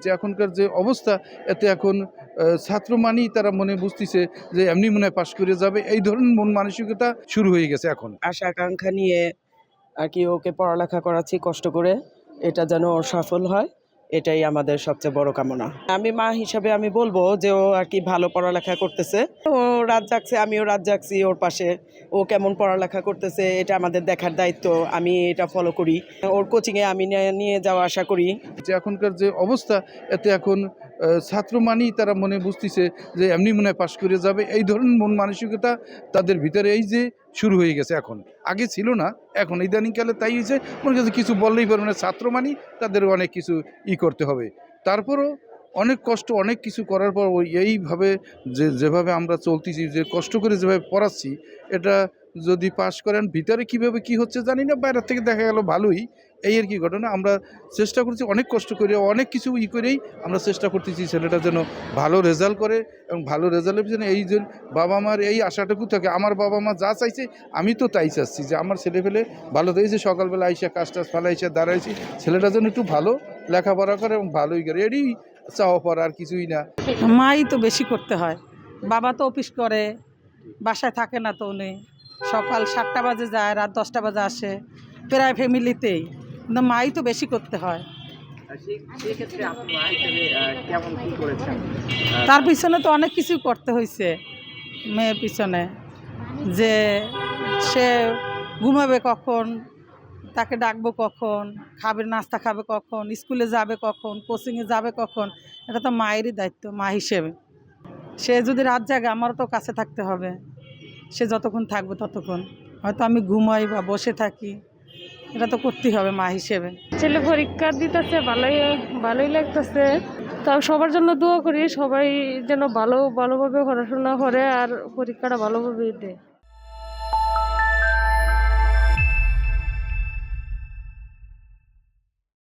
যে এখনকার যে অবস্থা, এতে এখন ছাত্র মানেই তারা মনে বুঝতেছে যে এমনি মনে হয় পাশ করে যাবে, এই ধরনের মন মানসিকতা শুরু হয়ে গেছে এখন। আশা আকাঙ্ক্ষা নিয়ে আর কি ওকে পড়ালেখা করাচ্ছি কষ্ট করে, এটা যেন ওর সফল হয়, এটাই আমাদের সবচেয়ে বড় কামনা। আমি মা হিসাবে আমি বলবো যে ও আর কি ভালো পড়ালেখা করতেছে, ও রাত জাগছে, আমিও রাত জাগছি ওর পাশে। ও কেমন পড়ালেখা করতেছে এটা আমাদের দেখার দায়িত্ব, আমি এটা ফলো করি। ওর কোচিংয়ে আমি নিয়ে যাওয়া আশা করি। যে এখনকার যে অবস্থা, এতে এখন ছাত্র মানেই তারা মনে বুঝতেছে যে এমনি মনে হয় পাশ করে যাবে, এই ধরনের মন মানসিকতা তাদের ভিতরে এই যে শুরু হয়ে গেছে এখন। আগে ছিল না, এখন ইদানিংকালে তাই হয়েছে। মনে কাছে কিছু বললেই পারবে না, ছাত্র মানেই তাদের অনেক কিছু করতে হবে। তারপরও অনেক কষ্ট, অনেক কিছু করার পর ওই এইভাবে যেভাবে আমরা চলতেছি, যে কষ্ট করে যেভাবে পড়াচ্ছি, এটা যদি পাশ করেন, ভিতরে কিভাবে কি হচ্ছে জানি না, বাইরের থেকে দেখা গেল ভালোই, এই আর কি ঘটনা। আমরা চেষ্টা করছি অনেক কষ্ট করে, অনেক কিছু করেই আমরা চেষ্টা করতেছি ছেলেটা যেন ভালো রেজাল্ট করে, এবং ভালো রেজাল্টের জন্য এই যে বাবা মার এই আশাটুকু থাকে। আমার বাবা মা যা চাইছে আমি তো তাই চাচ্ছি, যে আমার ছেলে পেলে ভালো হয়েছে, সকালবেলা আইসা কাজ টাজ ফালাইসা দাঁড়াইছি, ছেলেটা যেন একটু ভালো লেখাপড়া করে এবং ভালোই করে, এরই চাওয়া পর আর কিছুই না। মাই তো বেশি করতে হয়, বাবা তো অফিস করে, বাসায় থাকে না তো উনি, সকাল 7টা বাজে যায়, রাত 10টা বাজে আসে, প্রায় ফ্যামিলিতেই, কিন্তু মাই তো বেশি করতে হয়। তার পিছনে তো অনেক কিছু করতে হয়েছে মেয়ের পিছনে, যে সে ঘুমাবে কখন, তাকে ডাকবো কখন, খাবে, নাস্তা খাবে কখন, স্কুলে যাবে কখন, কোচিংয়ে যাবে কখন, এটা তো মায়েরই দায়িত্ব মা হিসেবে। সে যদি রাত জাগে আমারও তো কাছে থাকতে হবে, সে যতক্ষণ থাকবে ততক্ষণ, হয়তো আমি ঘুমাই বা বসে থাকি, এটা তো করতেই হবে মা হিসেবে। ছেলে পরীক্ষা দিতেছে, ভালোই লাগতেছে। তাও সবার জন্য দোয়া করি, সবাই যেন ভালোভাবে পড়াশোনা করে আর পরীক্ষাটা ভালোভাবে দেয়।